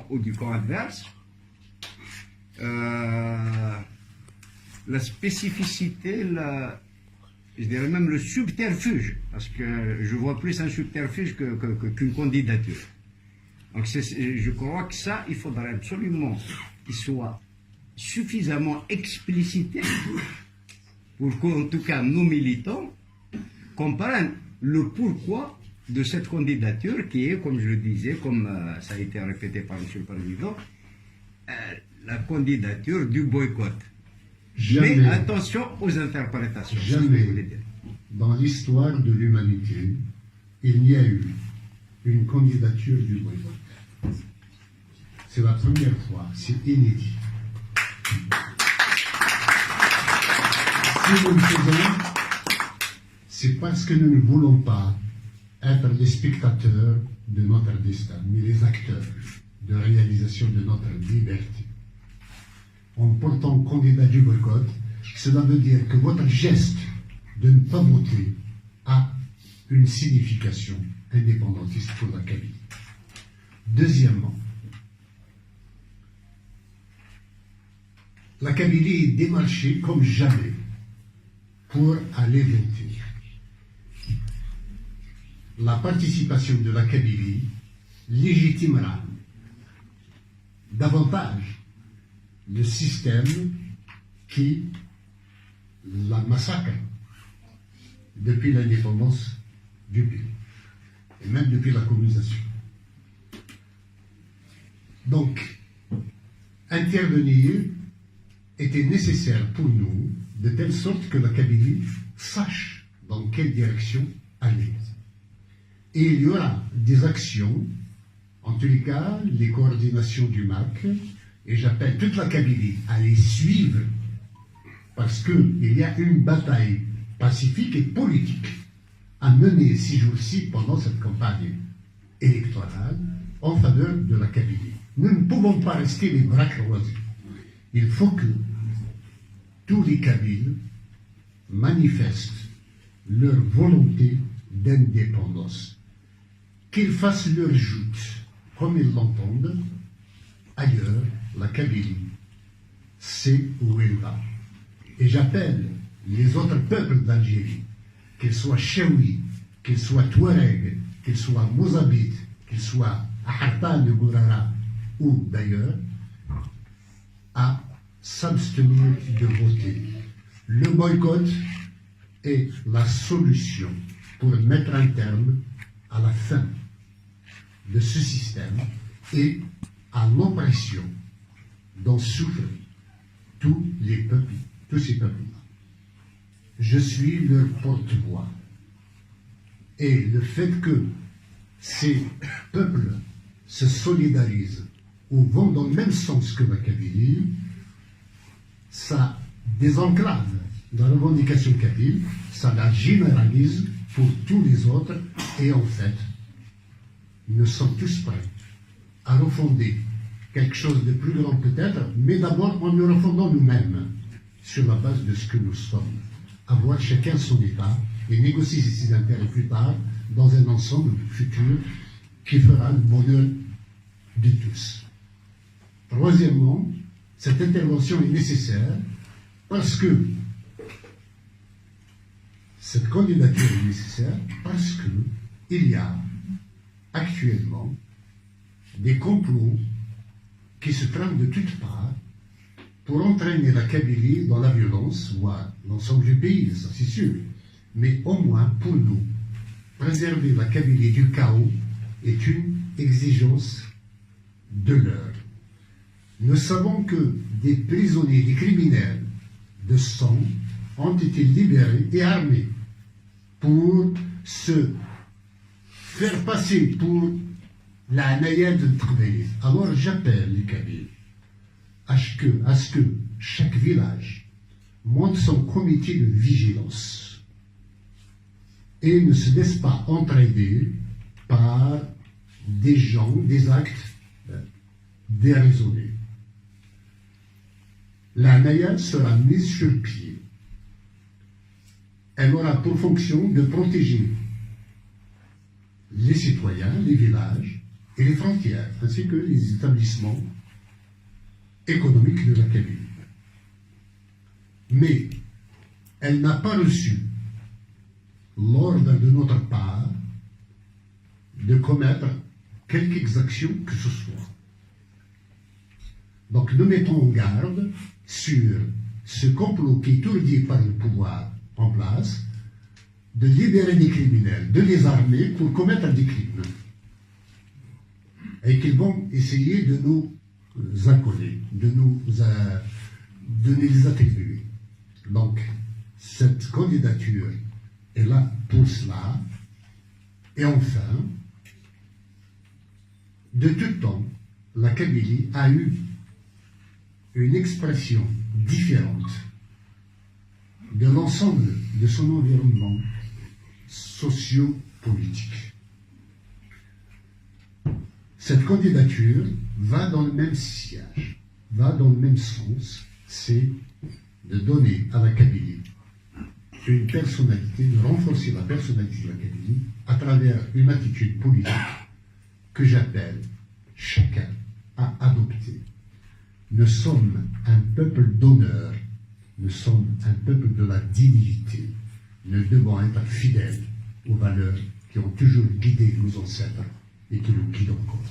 ou du camp adverse, la spécificité, je dirais même le subterfuge, parce que je vois plus un subterfuge qu'une candidature. Donc je crois que ça, il faudrait absolument qu'il soit suffisamment explicité pour qu'en tout cas nos militants comprennent le pourquoi de cette candidature qui est, comme je le disais, comme ça a été répété par M. le Président, la candidature du boycott. Jamais, mais attention aux interprétations. Jamais dans l'histoire de l'humanité, il n'y a eu une candidature du boycott. C'est la première fois, c'est inédit. Si nous le faisons, c'est parce que nous ne voulons pas être les spectateurs de notre destin, mais les acteurs de réalisation de notre liberté. En portant candidat du boycott, cela veut dire que votre geste de ne pas voter a une signification indépendantiste pour la Kabylie. Deuxièmement, la Kabylie est démarchée comme jamais pour aller voter. La participation de la Kabylie légitimera davantage le système qui la massacre depuis l'indépendance du pays, et même depuis la colonisation. Donc, intervenir était nécessaire pour nous, de telle sorte que la Kabylie sache dans quelle direction aller. Et il y aura des actions, en tous les cas, les coordinations du MAC, et j'appelle toute la Kabylie à les suivre, parce qu'il y a une bataille pacifique et politique à mener ces jours-ci pendant cette campagne électorale en faveur de la Kabylie. Nous ne pouvons pas rester les bras croisés. Il faut que tous les Kabyles manifestent leur volonté d'indépendance, qu'ils fassent leur joute comme ils l'entendent. Ailleurs, la Kabylie sait où elle va. Et j'appelle les autres peuples d'Algérie, qu'ils soient Chaoui, qu'ils soient Touareg, qu'ils soient Mozabites, qu'ils soient Ahartan de Gourara ou d'ailleurs, à s'abstenir de voter. Le boycott est la solution pour mettre un terme à la fin de ce système et à l'oppression dont souffrent tous les peuples, tous ces peuples-là. Je suis leur porte-voix. Et le fait que ces peuples se solidarisent ou vont dans le même sens que la Kabylie, ça désenclave la revendication kabyle, ça la généralise pour tous les autres, et en fait, nous sommes tous prêts à refonder quelque chose de plus grand peut-être, mais d'abord en nous refondant nous-mêmes sur la base de ce que nous sommes. Avoir chacun son État et négocier ses intérêts plus tard dans un ensemble futur qui fera le bonheur de tous. Troisièmement, cette intervention est nécessaire parce que cette candidature est nécessaire parce qu'il y a actuellement des complots qui se trament de toutes parts pour entraîner la Kabylie dans la violence, voire l'ensemble du pays, ça c'est sûr. Mais au moins, pour nous, préserver la Kabylie du chaos est une exigence de l'heure. Nous savons que des prisonniers, des criminels de sang ont été libérés et armés pour se faire passer pour la naïade de Tkhbélis. Alors j'appelle les Kabyles à ce que chaque village monte son comité de vigilance et ne se laisse pas entraider par des gens, des actes déraisonnés. La naïade sera mise sur pied. Elle aura pour fonction de protéger les citoyens, les villages, et les frontières, ainsi que les établissements économiques de la Kabylie. Mais elle n'a pas reçu l'ordre de notre part de commettre quelque exaction que ce soit. Donc nous mettons en garde sur ce complot qui est étourdi par le pouvoir en place de libérer des criminels, de les armer pour commettre des crimes. Et qu'ils vont essayer de nous accoler, de nous les attribuer. Donc, cette candidature est là pour cela. Et enfin, de tout temps, la Kabylie a eu une expression différente de l'ensemble de son environnement socio-politique. Cette candidature va dans le même sillage, va dans le même sens, c'est de donner à la Kabylie une personnalité, de renforcer la personnalité de la Kabylie à travers une attitude politique que j'appelle chacun à adopter. Nous sommes un peuple d'honneur, nous sommes un peuple de la dignité. Nous devons être fidèles aux valeurs qui ont toujours guidé nos ancêtres et qui nous guident encore.